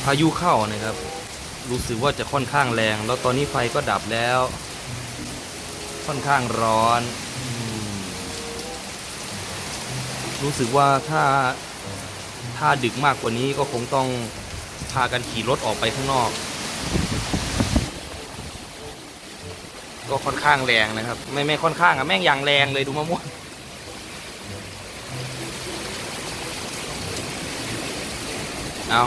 พายุเข้านะครับรู้สึกว่าจะค่อนข้างแรงแล้วตอนนี้ไฟก็ดับแล้วค่อนข้างร้อนรู้สึกว่าถ้าดึกมากกว่านี้ก็คงต้องพากันขี่รถออกไปข้างนอกก็ค่อนข้างแรงนะครับไม่ค่อนข้างอะแม่งอย่างแรงเลยดูมะม่วงเอา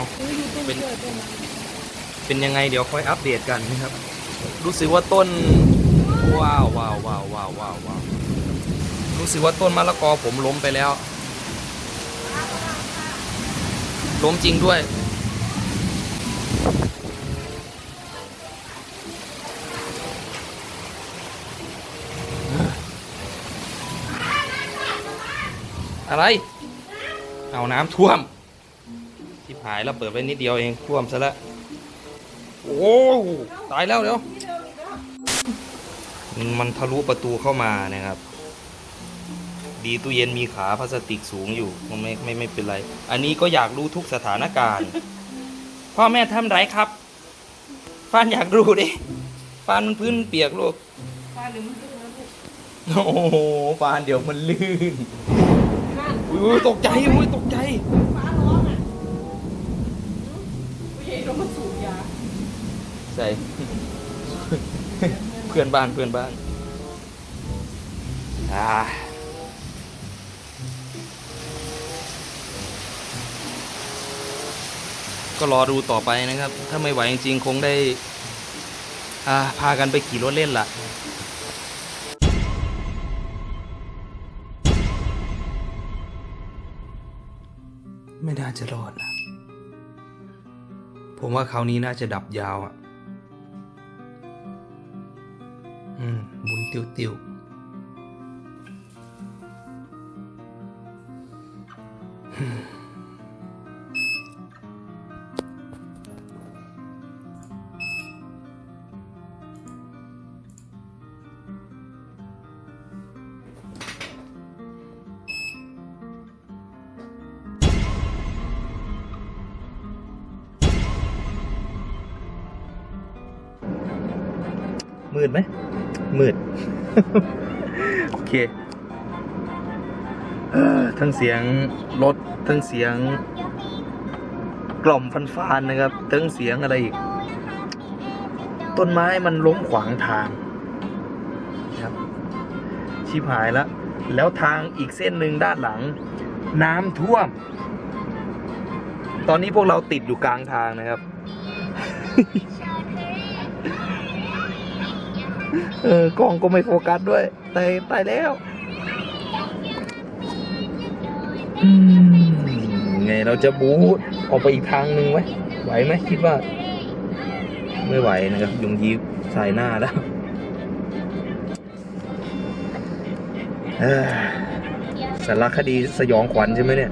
เป็นยังไงเดี๋ยวค่อยอัปเดตกันนะครับรู้สึกว่าต้นว้าวรู้สึกว่าต้นมะละกอผมล้มไปแล้วล้มจริงด้วยอะไรเอาน้ำท่วมที่หายแล้วเปิดไว้นิดเดียวเองท่วมซะแล้วโอ้ตายแล้วเดี๋ยวมันทะลุประตูเข้ามานะครับดีตู้เย็นมีขาพลาสติกสูงอยู่ไม่เป็นไรอันนี้ก็อยากรู้ทุกสถานการณ์พ่อแม่ทำไรครับฟานอยากรู้ดิฟานมันพื้นเปียกลูกฟานเดี๋ยวมันลื่นนะลูกโอ้โหฟานเดี๋ยวมันลื่นอุ้ยตกใจอุ้ยตกใจฟ้าร้องอ่ะผู้ใหญ่เรามาสูบยาใช่เพื่อนบ้านก็รอดูต่อไปนะครับถ้าไม่ไหวจริงๆคงได้พากันไปขี่รถเล่นล่ะไม่น่าจะรอดนะผมว่าคราวนี้น่าจะดับยาวอ่ะหมุนติ้วมืดไหมมืด โอเคทั้งเสียงรถทั้งเสียงกล่อมฟันนะครับทั้งเสียงอะไรอีกต้นไม้มันล้มขวางทางครับชิบหายแล้วทางอีกเส้นหนึ่งด้านหลังน้ำท่วมตอนนี้พวกเราติดอยู่กลางทางนะครับ กล้องก็ไม่โฟกัสด้วยตายแล้วไงเราจะบู๊ออกไปอีกทางหนึ่งไหวไหมคิดว่าไม่ไหวนะครับยุงยีบใส่หน้าแล้วสารคดีสยองขวัญใช่ไหมเนี่ย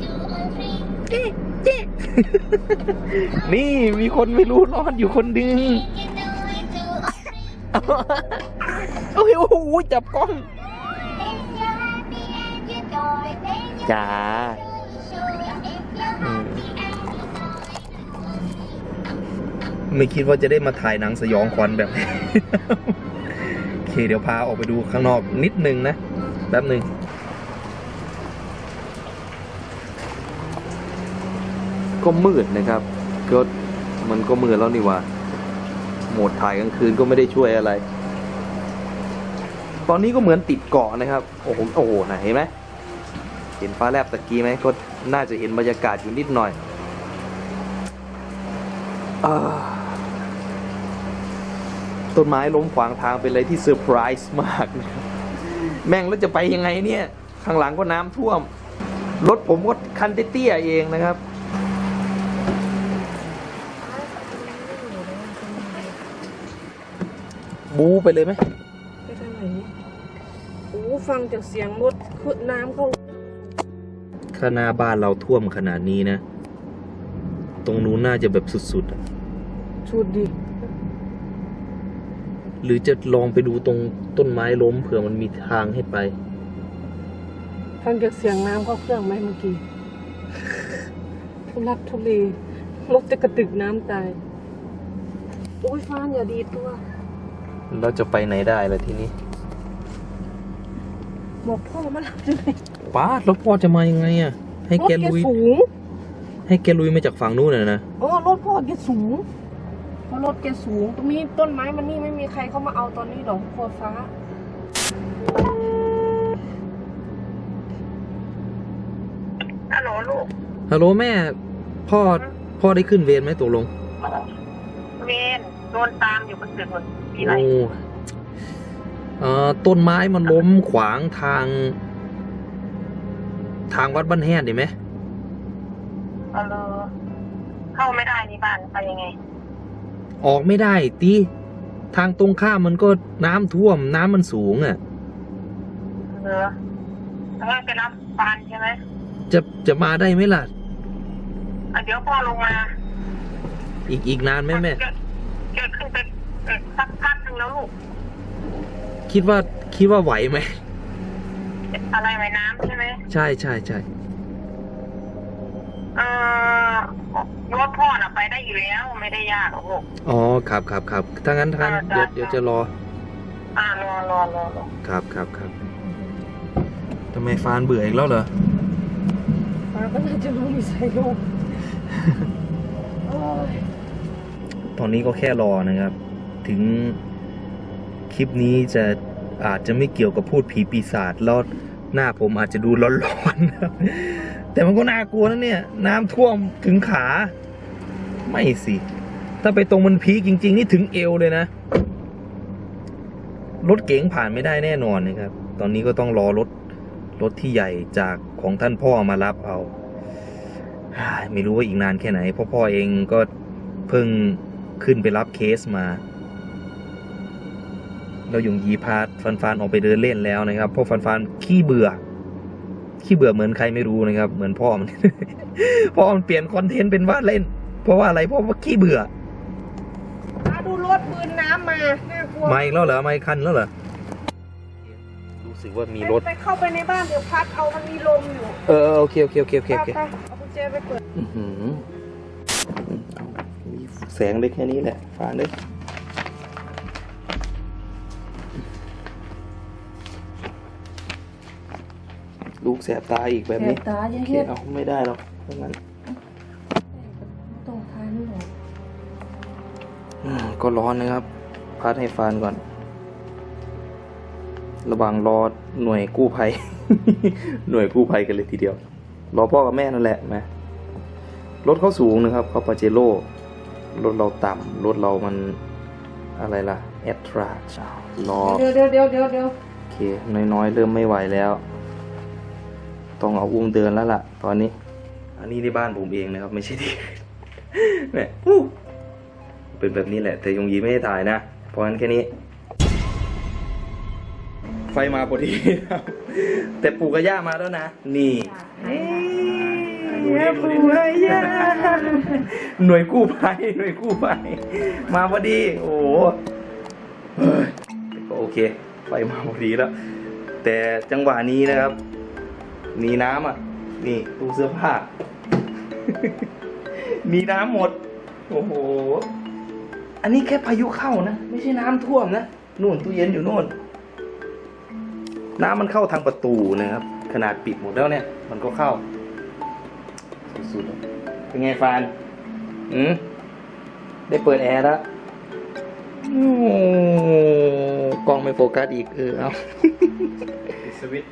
นี่มีคนไม่รู้รอดอยู่คนดึงโอ้โหจับกล้องจ้าไม่คิดว่าจะได้มาถ่ายหนังสยองขวัญแบบนี้ โอเคเดี๋ยวพาออกไปดูข้างนอกนิดนึงนะแป๊บนึงก็มืดนะครับก็มันก็มืดแล้วนี่ว่าโหมดถ่ายกลางคืนก็ไม่ได้ช่วยอะไรตอนนี้ก็เหมือนติดเกาะนะครับโอ้โหเห็นไหมเห็นฟ้าแลบตะกี้ไหมก็น่าจะเห็นบรรยากาศอยู่นิดหน่อยต้นไม้ล้มขวางทางเป็นอะไรที่เซอร์ไพรส์มากนะครับแม่งแล้วจะไปยังไงเนี่ยข้างหลังก็น้ำท่วมรถผมก็คันเตี้ยๆเองนะครับบูไปเลยไหมไปทางไหนโอ้ฟังจากเสียงรถคือน้ำเข้าข้างหน้าบ้านเราท่วมขนาดนี้นะตรงนู้นน่าจะแบบสุดๆชุดดิหรือจะลองไปดูตรงต้นไม้ล้มเผื่อมันมีทางให้ไปฟังจากเสียงน้ำเข้าเครื่องไหมเมื่อกี้ทุลักทุเล รถจะกระตึกน้ำตายโอ้ยฟ้านอย่าดีตัว เราจะไปไหนได้ล่ะทีนี้ บอกพ่อมารับจะไหน ป้าดแล้วพ่อจะมายังไงอ่ะ ให้ รถ แก แก ลุย สูง ให้แกลุยมาจากฝั่งนู้นน่ะนะ รถพ่อแกสูงเพราะรถแกสูงตรงนี้ต้นไม้มันนี่ไม่มีใครเข้ามาเอาตอนนี้หรอกโคตรฟ้าฮัลโหลลูก ฮัลโหลแม่ พ่อได้ขึ้นเวรไหมตกลง เวนโดนตามอยู่บนตึกมันมีอะไร ต้นไม้มันล้มขวางทางวัดบ้านแฮดดีไหม เข้าไม่ได้นี่บ้านไปยังไง ออกไม่ได้ตีทางตรงข้ามมันก็น้ำท่วมน้ำมันสูงอ่ะ แล้วไปรับปานใช่ไหม จะมาได้ไหมล่ะ เดี๋ยวพ่อลงมา อีกนานไหมแม่ เกิดขึ้นไปสักพักหนึ่งแล้วลูก คิดว่าไหวไหม อะไรไว้น้ำใช่ไหม ใช่ รถพ่อน่ะไปได้อยู่แล้วไม่ได้ยากหรอกลูก อ๋อครับถ้างั้นเดี๋ยวจะรอ รอครับทำไมฟานเบื่ออีกแล้วเหรอ ฟ้าก็น่าจะรู้มีใส่ลง ตอนนี้ก็แค่รอนะครับ ถึงคลิปนี้อาจจะไม่เกี่ยวกับพูดผีปีศาจแล้วหน้าผมอาจจะดูร้อนๆนะครับแต่มันก็น่ากลัวนะเนี่ย น้ำท่วมถึงขา ไม่สิ ถ้าไปตรงมันพีคจริงๆนี่ถึงเอวเลยนะ รถเก๋งผ่านไม่ได้แน่นอนนะครับ ตอนนี้ก็ต้องรอรถที่ใหญ่จากของท่านพ่อมารับเอา ไม่รู้ว่าอีกนานแค่ไหนเพราะพ่อเองก็เพิ่งขึ้นไปรับเคสมาเรายงยีพาฟันออกไปเดินเล่นแล้วนะครับเพราะฟันขี้เบื่อเหมือนใครไม่รู้นะครับ เหมือนพ่อมัน พ่อมันเปลี่ยนคอนเทนต์เป็นว่าเล่น เพราะว่าอะไรเพราะว่าขี้เบื่อ ดูรถปืนน้ำมาน่ากลัว มาอีกแล้วเหรอมาอีกคันแล้วเหรอรู้สึกว่ามีรถ ไปเข้าไปในบ้านเดี๋ยวพัดเอามันมีลมอยู่ โอเคไปเอากุญแจไปเปิด มีแสงได้แค่นี้แหละฟ้าเลยลูกแสบตาอีกแบบนี้ ตาเย โอเค อะ เอาไม่ได้หรอกเพราะงั้น ๆตรงท้ายนี่หรอ ก็ร้อนนะครับ พัดให้ฟานก่อน ระหว่างรอหน่วยกู้ภัย หน่วยกู้ภัยกันเลยทีเดียว รอพ่อกับแม่นั่นแหละไหมรถเขาสูงนะครับเขาปาเจโร่รถเราต่ำรถเรามันอะไรล่ะแอตรารอ เดี๋ยวโอเคน้อยๆเริ่มไม่ไหวแล้ว ต้องเอาอุ้มเดินแล้วล่ะ ตอนนี้ อันนี้ที่บ้านผมเองนะครับ ไม่ใช่ที่ แม่เป็นแบบนี้แหละ แต่ยงยีไม่ได้ถ่ายนะเพราะงั้นแค่นี้ ไฟมาพอดีครับแต่ปู่กับย่ามาแล้วนะนี่ปู่กับย่าหน่วยกู้ภัยมาพอดี โอ้โหก็โอเคไฟมาพอดีแล้ว แต่จังหวะนี้นะครับ มีน้ำอ่ะนี่ตู้เสื้อผ้า มีน้ำหมดโอ้โหอันนี้แค่พายุเข้านะไม่ใช่น้ำท่วมนะนู่นตู้เย็นอยู่นู่นน้ำมันเข้าทางประตูนะครับ ขนาดปิดหมดแล้วเนี่ย มันก็เข้าสุดๆเป็นไงฟานได้เปิดแอร์แล้วโอ้กล้องไม่โฟกัสอีกเอาสวิตช์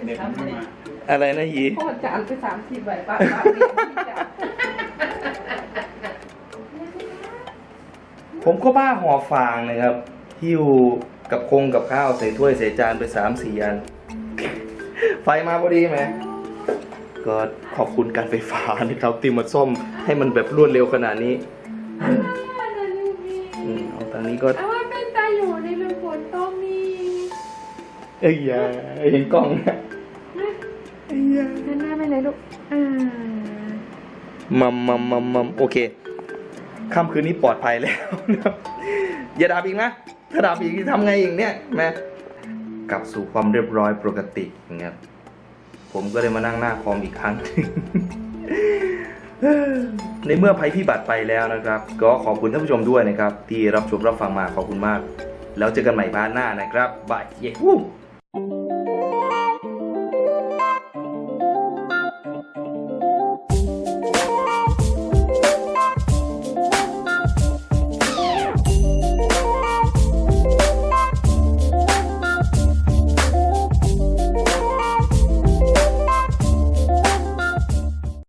เน็ตมันมา อะไรนะยี พ่อจานไป30 ใบป้าผมก็บ้าห่อฟางนะครับหิ้วกับกับข้าวใส่ถ้วยใส่จานไป3-4 อัน ไฟมาพอดีไหมก็ขอบคุณการไฟฟ้านะครับที่มาซ่อมให้มันแบบรวดเร็วขนาดนี้เอาตอนนี้ก็เป็นตาอยู่ในเรื่องฝนต้องมี อย่าเห็นกล้องนะ หันหน้าไปไหนลูกมัมโอเคค่ำคืนนี้ปลอดภัยแล้วนะครับอย่าดับอีกนะถ้าดับอีกทำไงอีกเนี่ยแม่กลับสู่ความเรียบร้อยปกตินะครับผมก็เลยมานั่งหน้าคอมอีกครั้ง ในเมื่อภัยพิบัติไปแล้วนะครับ ก็ขอบคุณท่านผู้ชมด้วยนะครับ ที่รับชมรับฟังมาขอบคุณมาก แล้วเจอกันใหม่พาร์ทหน้านะครับบายเย้